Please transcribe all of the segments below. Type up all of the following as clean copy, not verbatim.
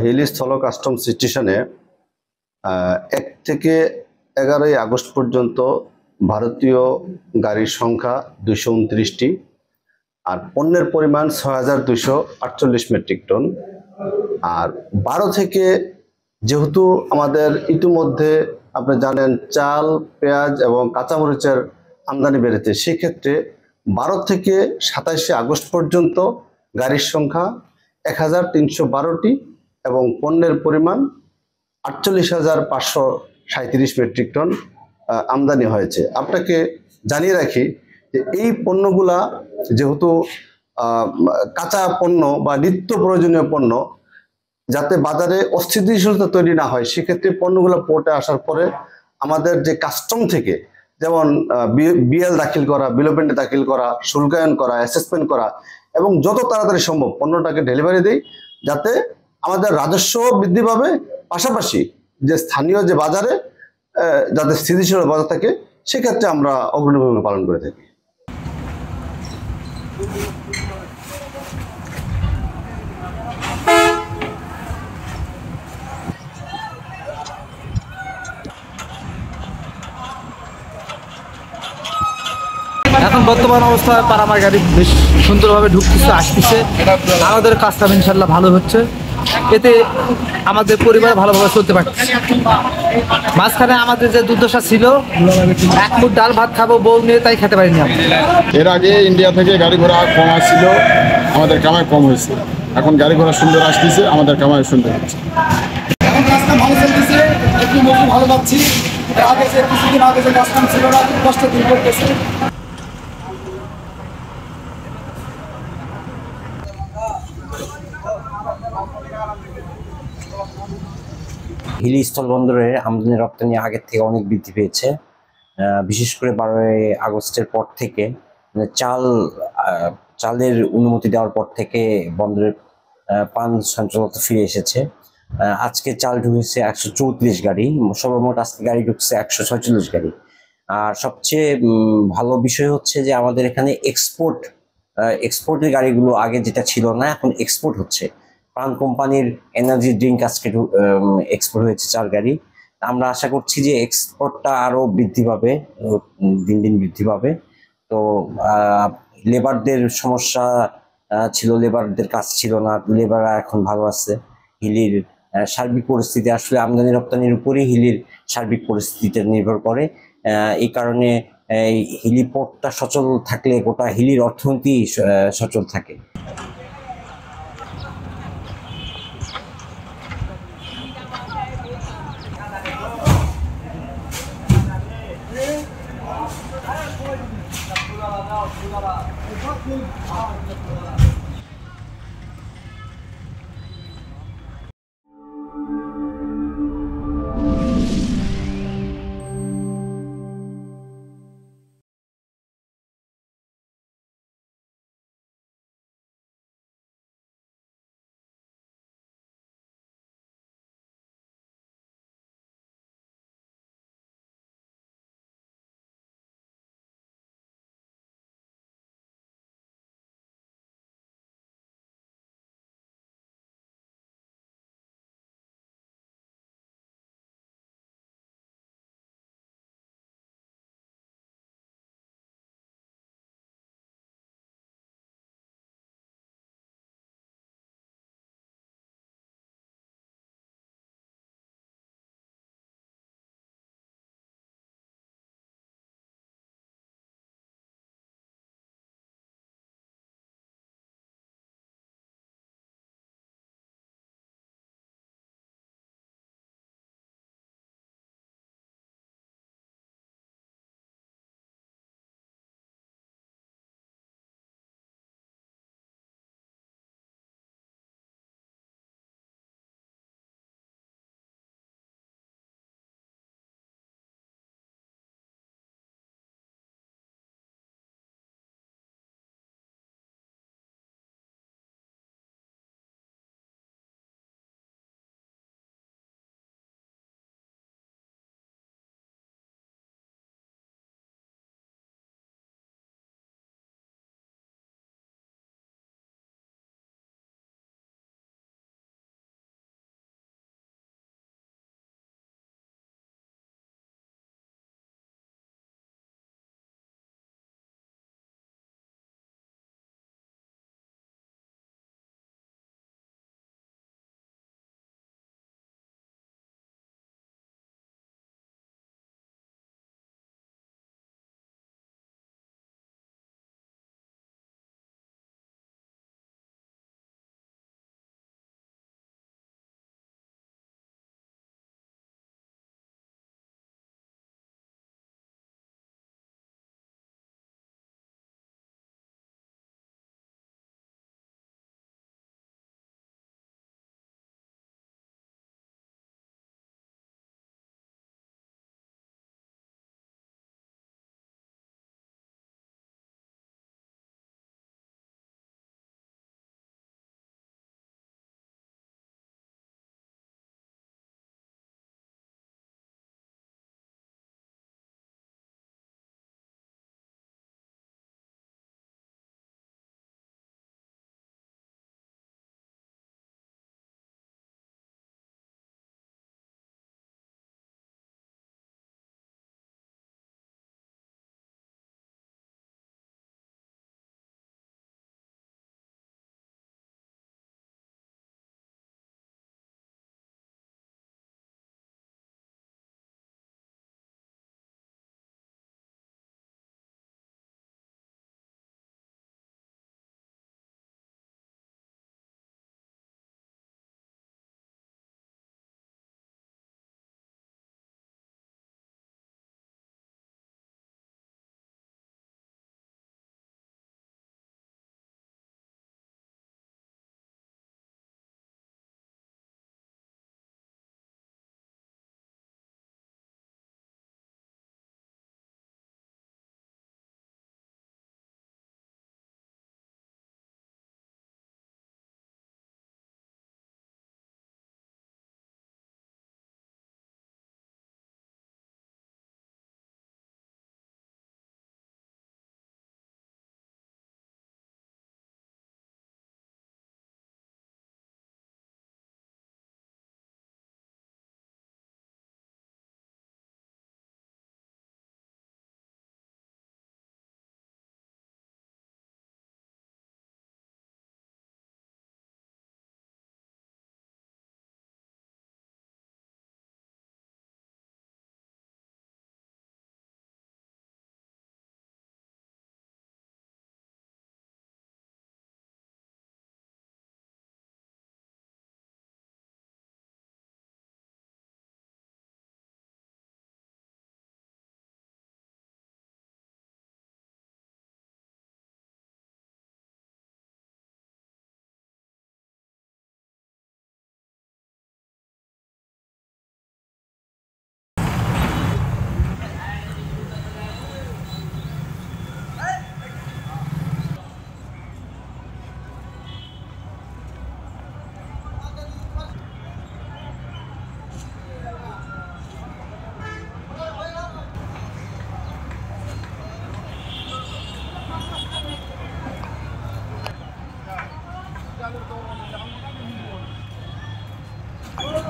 হিলি স্থল কাস্টমস স্টেশনে 1 থেকে 11ই আগস্ট পর্যন্ত ভারতীয় গাড়ির সংখ্যা 229টি, আর পণ্যের পরিমাণ 6,248 মেট্রিক টন। আর 12 থেকে, যেহেতু আমাদের ইতিমধ্যে আপনি জানেন চাল, পেঁয়াজ এবং কাঁচামরিচের আমদানি বেড়েছে, সেক্ষেত্রে 12 থেকে 27শে আগস্ট পর্যন্ত গাড়ির সংখ্যা 1,312টি এবং পণ্যের পরিমাণ 48,537 মেট্রিক টন আমদানি হয়েছে। আপনাকে জানিয়ে রাখি যে এই পণ্যগুলা যেহেতু কাঁচা পণ্য বা নিত্য প্রয়োজনীয় পণ্য, যাতে বাজারে অস্থিতিশীলতা তৈরি না হয়, সেক্ষেত্রে পণ্যগুলো পোর্টে আসার পরে আমাদের যে কাস্টম থেকে, যেমন বিএল দাখিল করা, বিল অফ পেমেন্ট দাখিল করা, শুল্কায়ন করা, অ্যাসেসমেন্ট করা এবং যত তাড়াতাড়ি সম্ভব পণ্যটাকে ডেলিভারি দেই, যাতে আমাদের রাজস্ব বৃদ্ধি পাবে, পাশাপাশি যে স্থানীয় যে বাজারে যাতে স্থিতিশীল বাজার থাকে, সেক্ষেত্রে আমরা অগ্রণী ভূমিকা পালন করে থাকি। এখন বর্তমান অবস্থায় পারামার গাড়ি বেশ সুন্দরভাবে ঢুকতেছে, আসতেছে। আমাদের কাজটা ইনশাল্লাহ ভালো হচ্ছে, এতে আমাদের পরিবার ভালোভাবে চলতে পারছে। মাঝখানে আমাদের যে দুর্দশা ছিল, এক মুঠ ডাল ভাত খাবো বউ নিয়ে, তাই খেতে পারিনি আমরা। এর আগে ইন্ডিয়া থেকে গাড়ি ঘোড়া কম আসছিল, আমাদের কামাই কম হয়েছে। এখন গাড়ি ঘোড়া সুন্দর আসতেছে, আমাদের কামাই সুন্দর হচ্ছে। এখন কাজটা ভালো চলতেছে, একটু মজুরি ভালো পাচ্ছি। আগে যে কিছুদিন আগে যে কাজটা ছিল না, খুব কষ্ট দূর করতেছে। হিলি স্থলবন্দরের আমদানি রপ্তানি আগের থেকে অনেক বৃদ্ধি পেয়েছে। বিশেষ করে 12ই আগস্টের পর থেকে, মানে চালের অনুমতি দেওয়ার পর থেকে বন্দরের পান সঞ্চালনতা ফিরে এসেছে। আজকে চাল ঢুকেছে 134 গাড়ি, সর্বমোট আজকে গাড়ি ঢুকছে 146 গাড়ি। আর সবচেয়ে ভালো বিষয় হচ্ছে যে আমাদের এখানে এক্সপোর্টের গাড়িগুলো আগে যেটা ছিল না, এখন এক্সপোর্ট হচ্ছে। প্রাণ কোম্পানির এনার্জি ড্রিঙ্ক আজকে এক্সপোর্ট হয়েছে 4 গাড়ি। আমরা আশা করছি যে এক্সপোর্টটা আরো বৃদ্ধি পাবে, দিন দিন বৃদ্ধি পাবে। তো লেবারদের সমস্যা ছিল, লেবারদের কাজ ছিল না, লেবাররা এখন ভালো আছে। হিলির সার্বিক পরিস্থিতি আসলে আমদানি রপ্তানির উপরেই হিলির সার্বিক পরিস্থিতিটা নির্ভর করে। এই কারণে হিলি পোর্টটা সচল থাকলে গোটা হিলির অর্থনীতি সচল থাকে।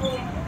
সুন্দর